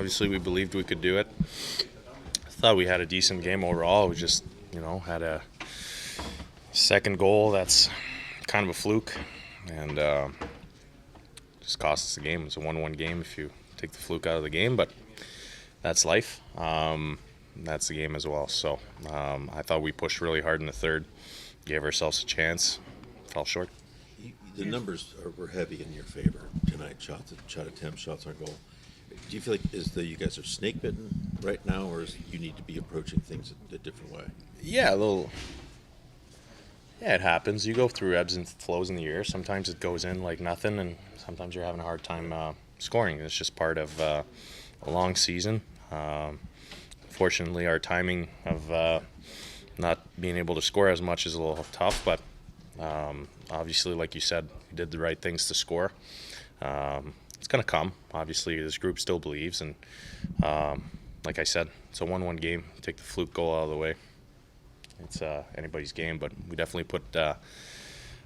Obviously, we believed we could do it. I thought we had a decent game overall. We just, had a second goal that's kind of a fluke, and just cost us the game. It's a 1-1 game if you take the fluke out of the game, but that's life. That's the game as well. So I thought we pushed really hard in the third, gave ourselves a chance, fell short. The numbers were heavy in your favor tonight. Shot attempts, shots on goal. Do you feel like you guys are snake bitten right now, or you need to be approaching things a different way? Yeah, a little. Yeah, it happens. You go through ebbs and flows in the year. Sometimes it goes in like nothing, and sometimes you're having a hard time scoring. It's just part of a long season. Fortunately, our timing of not being able to score as much is a little tough, but obviously, like you said, we did the right things to score. It's going to come. Obviously, this group still believes, and like I said, it's a 1-1 game. Take the fluke goal out of the way. It's anybody's game, but we definitely put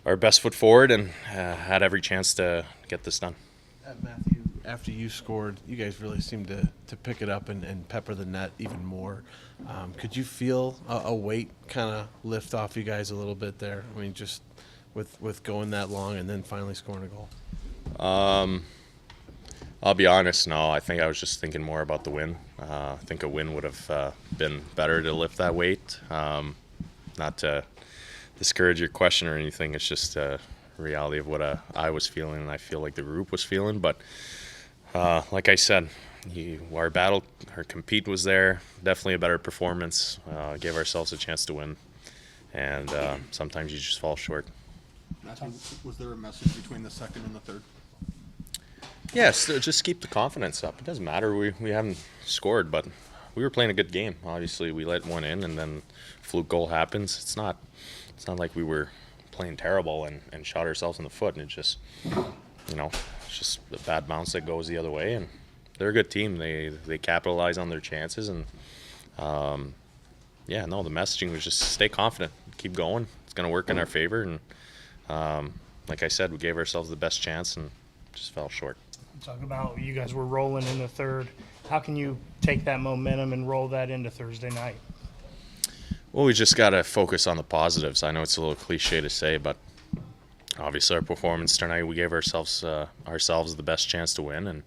our best foot forward and had every chance to get this done. Matthew, after you scored, you guys really seemed to pick it up and pepper the net even more. Could you feel a weight kind of lift off you guys a little bit there? I mean, just with going that long and then finally scoring a goal? I'll be honest, no. I think I was just thinking more about the win. I think a win would have been better to lift that weight. Not to discourage your question or anything. It's just a reality of what I was feeling, and I feel like the group was feeling. But like I said, our compete was there. Definitely a better performance. Gave ourselves a chance to win, and sometimes you just fall short. Matthew, was there a message between the second and the third? Yes, just keep the confidence up. It doesn't matter. We haven't scored, but we were playing a good game. Obviously, we let one in, and then fluke goal happens. It's not like we were playing terrible and shot ourselves in the foot. And it just, it's just a bad bounce that goes the other way. And they're a good team. They capitalize on their chances. And the messaging was just stay confident, keep going. It's going to work in our favor. And like I said, we gave ourselves the best chance and just fell short. Talking about you guys were rolling in the third. How can you take that momentum and roll that into Thursday night? Well, we just got to focus on the positives. I know it's a little cliche to say, but obviously our performance tonight, we gave ourselves the best chance to win, and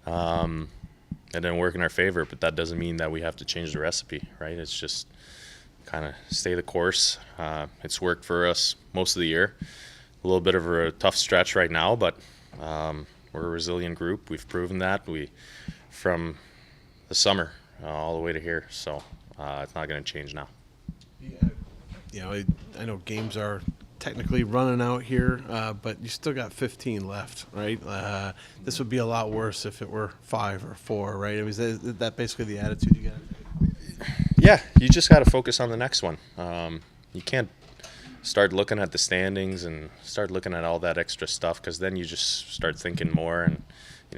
it didn't work in our favor, but that doesn't mean that we have to change the recipe, right? It's just kind of stay the course. It's worked for us most of the year. A little bit of a tough stretch right now, but we're a resilient group. We've proven that from the summer all the way to here, so it's not going to change now. Yeah, I know games are technically running out here, but you still got 15 left, right? This would be a lot worse if it were 5 or 4, right? I mean, is that basically the attitude you got? Yeah, you just got to focus on the next one. You can't start looking at the standings and start looking at all that extra stuff, because then you just start thinking more. And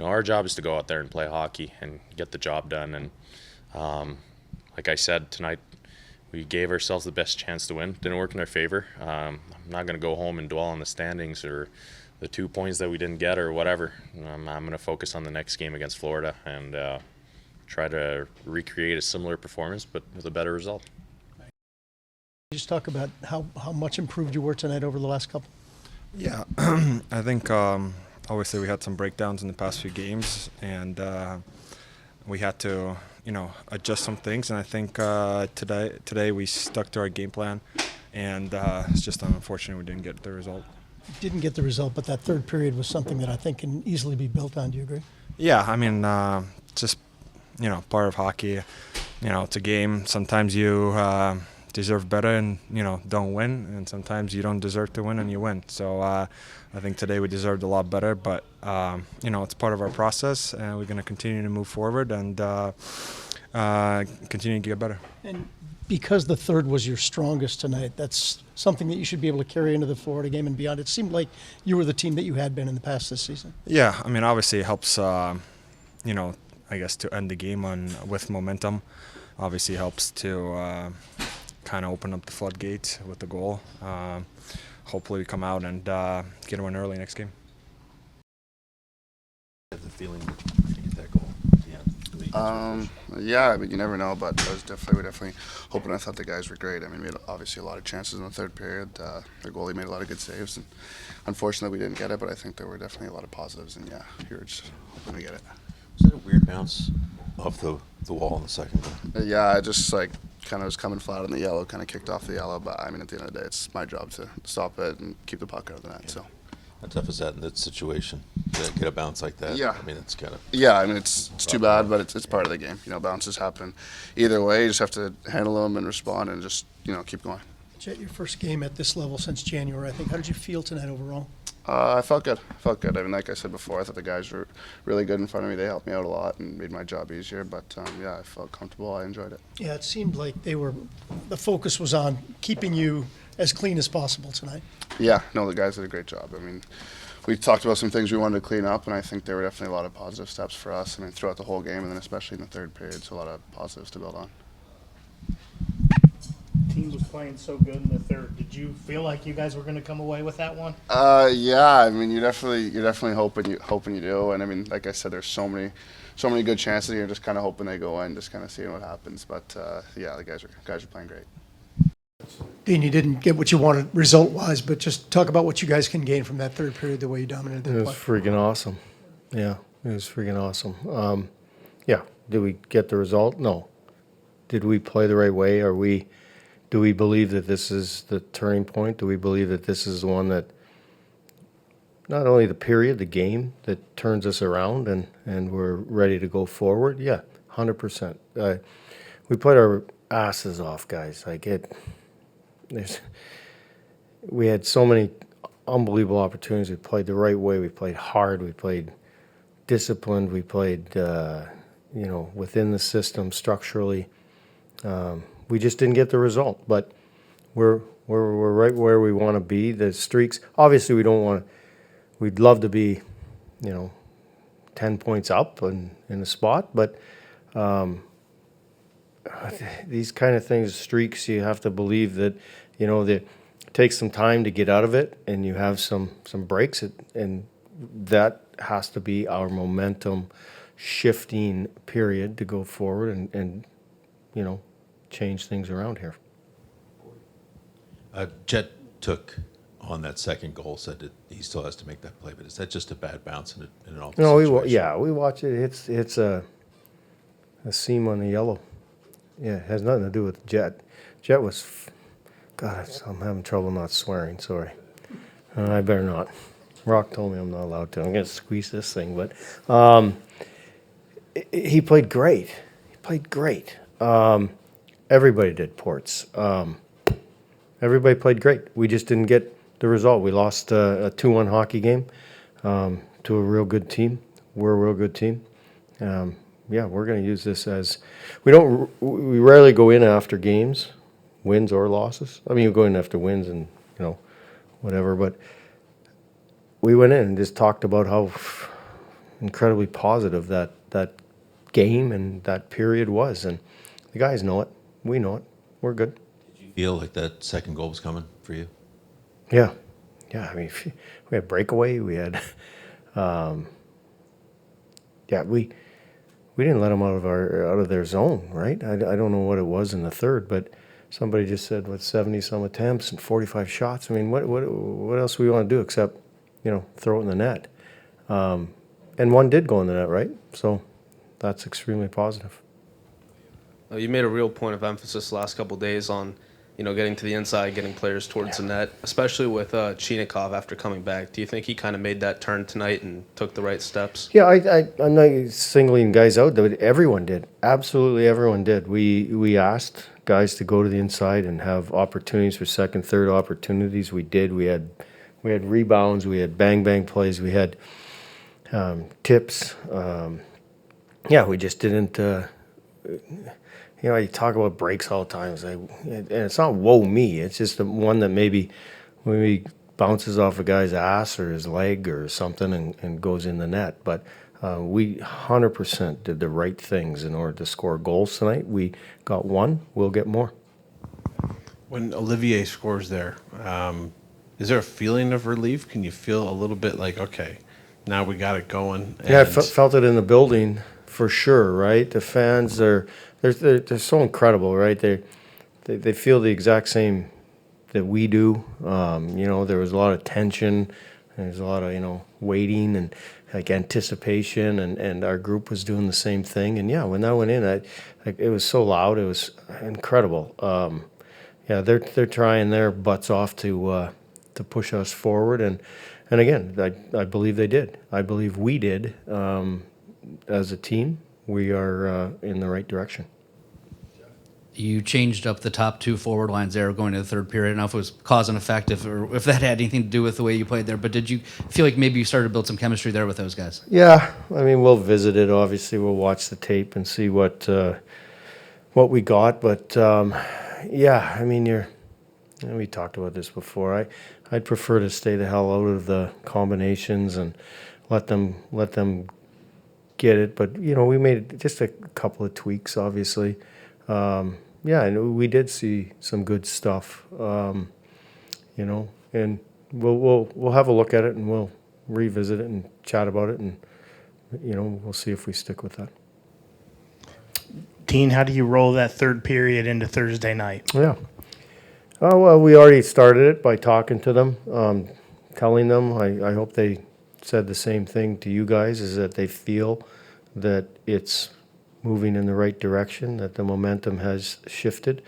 our job is to go out there and play hockey and get the job done. And like I said tonight, we gave ourselves the best chance to win. Didn't work in our favor. I'm not going to go home and dwell on the standings or the 2 points that we didn't get or whatever. I'm going to focus on the next game against Florida and try to recreate a similar performance, but with a better result. Just talk about how much improved you were tonight over the last couple. Yeah, I think obviously we had some breakdowns in the past few games, and we had to adjust some things. And I think today we stuck to our game plan, and it's just unfortunate we didn't get the result. Didn't get the result, but that third period was something that I think can easily be built on. Do you agree? Yeah, I mean, just part of hockey. It's a game. Sometimes you deserve better and don't win, and sometimes you don't deserve to win and you win. So I think today we deserved a lot better, but it's part of our process, and we're going to continue to move forward and continue to get better. And because the third was your strongest tonight, that's something that you should be able to carry into the Florida game and beyond. It seemed like you were the team that you had been in the past this season. Yeah, I mean, obviously it helps I guess to end the game with momentum. Obviously helps to kind of open up the floodgates with the goal. Hopefully we come out and get a win early next game. I have the feeling to get that goal. Yeah, Yeah, I mean, you never know, but we're definitely hoping. I thought the guys were great. I mean, we had obviously a lot of chances in the third period. Their goalie made a lot of good saves, and unfortunately we didn't get it, but I think there were definitely a lot of positives, and yeah, we were just hoping to get it. Was that a weird bounce off the wall in the second goal? Yeah, I just like kind of was coming flat on the yellow, kind of kicked off the yellow, but I mean, at the end of the day, it's my job to stop it and keep the puck out of the net, so. How tough is that in that situation? To get a bounce like that? Yeah. I mean, it's kind of. Yeah, I mean, it's too bad, but it's part of the game. You know, bounces happen either way. You just have to handle them and respond and just, keep going. Jet, your first game at this level since January, I think. How did you feel tonight overall? I felt good. I mean, like I said before, I thought the guys were really good in front of me. They helped me out a lot and made my job easier. But, yeah, I felt comfortable. I enjoyed it. Yeah, it seemed like the focus was on keeping you as clean as possible tonight. Yeah, no, the guys did a great job. I mean, we talked about some things we wanted to clean up, and I think there were definitely a lot of positive steps for us. I mean, throughout the whole game, and then especially in the third period, so a lot of positives to build on. Team was playing so good in the third. Did you feel like you guys were going to come away with that one? Yeah, I mean, you're definitely hoping you do, and I mean, like I said, there's so many good chances here. Just kind of hoping they go in, just kind of seeing what happens. But yeah, the guys are playing great. Dean, you didn't get what you wanted result-wise, but just talk about what you guys can gain from that third period, the way you dominated It the was play. freaking awesome. Yeah, it was freaking awesome. Yeah, did we get the result? No. Did we play the right way? Do we believe that this is the turning point? Do we believe that this is the one that, not only the period, the game, that turns us around and we're ready to go forward? Yeah, 100%. We played our asses off, guys. We had so many unbelievable opportunities. We played the right way. We played hard. We played disciplined. We played, within the system structurally. We just didn't get the result, but we're right where we want to be. The streaks, obviously, we'd love to be, 10 points up in the spot, but these kind of things, streaks, you have to believe that, that it takes some time to get out of it, and you have some breaks, and that has to be our momentum shifting period to go forward and change things around here. Jet took on that second goal, said that he still has to make that play, but is that just a bad bounce in an awful situation? We watch it. It's a seam on the yellow. Yeah, it has nothing to do with Jet. Jet was, God, I'm having trouble not swearing. Sorry, I better not. Rock told me I'm not allowed to. I'm going to squeeze this thing, but he played great. Everybody did, Ports. Everybody played great. We just didn't get the result. We lost a 2-1 hockey game to a real good team. We're a real good team. Yeah, we're going to use this as we rarely go in after games, wins or losses. I mean, you go in after wins and whatever, but we went in and just talked about how incredibly positive that game and that period was, and the guys know it. We know it. We're good. Did you feel like that second goal was coming for you? Yeah. I mean, we had breakaway. We had, we didn't let them out of their zone, right? I don't know what it was in the third, but somebody just said, 70-some attempts and 45 shots. I mean, what else do we want to do except, throw it in the net? And one did go in the net, right? So that's extremely positive. You made a real point of emphasis the last couple of days on, getting to the inside, getting players towards the net, especially with Chinikov after coming back. Do you think he kind of made that turn tonight and took the right steps? Yeah, I'm not singling guys out, but everyone did. Absolutely everyone did. We asked guys to go to the inside and have opportunities for second, third opportunities. We did. We had rebounds. We had bang plays. We had tips. We just didn't. You talk about breaks all the time, and it's not woe me. It's just the one that maybe bounces off a guy's ass or his leg or something and goes in the net. But we 100% did the right things in order to score goals tonight. We got one. We'll get more. When Olivier scores there, is there a feeling of relief? Can you feel a little bit like, okay, now we got it going? Yeah, I felt it in the building for sure, right? The fans they're so incredible, right? They feel the exact same that we do. There was a lot of tension. There's a lot of waiting and like anticipation, and our group was doing the same thing. And yeah, when that went in, it was so loud. It was incredible. They're trying their butts off to push us forward, and again, I believe they did. I believe we did. As a team, we are in the right direction. You changed up the top two forward lines there going to the third period. I don't know if it was cause and effect, if that had anything to do with the way you played there, but did you feel like maybe you started to build some chemistry there with those guys? Yeah, I mean, we'll visit it. Obviously, we'll watch the tape and see what we got. But yeah, I mean, we talked about this before. I'd prefer to stay the hell out of the combinations and let them get it. But we made just a couple of tweaks, obviously. And we did see some good stuff. And we'll have a look at it and we'll revisit it and chat about it, and we'll see if we stick with that. Dean, how do you roll that third period into Thursday night? Yeah. Well, we already started it by talking to them, telling them. I hope they said the same thing to you guys, is that they feel that it's moving in the right direction, that the momentum has shifted.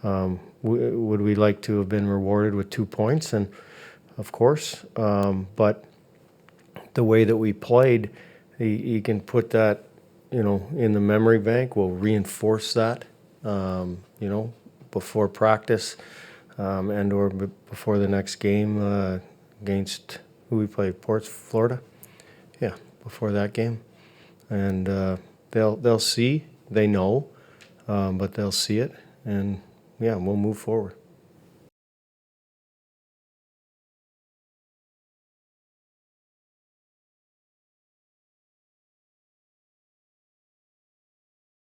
Would we like to have been rewarded with 2 points? And of course, but the way that we played, you can put that, in the memory bank. We'll reinforce that, before practice, and/or before the next game against who we play, Florida. Yeah, before that game, and they'll see, they know, but they'll see it, and yeah, we'll move forward.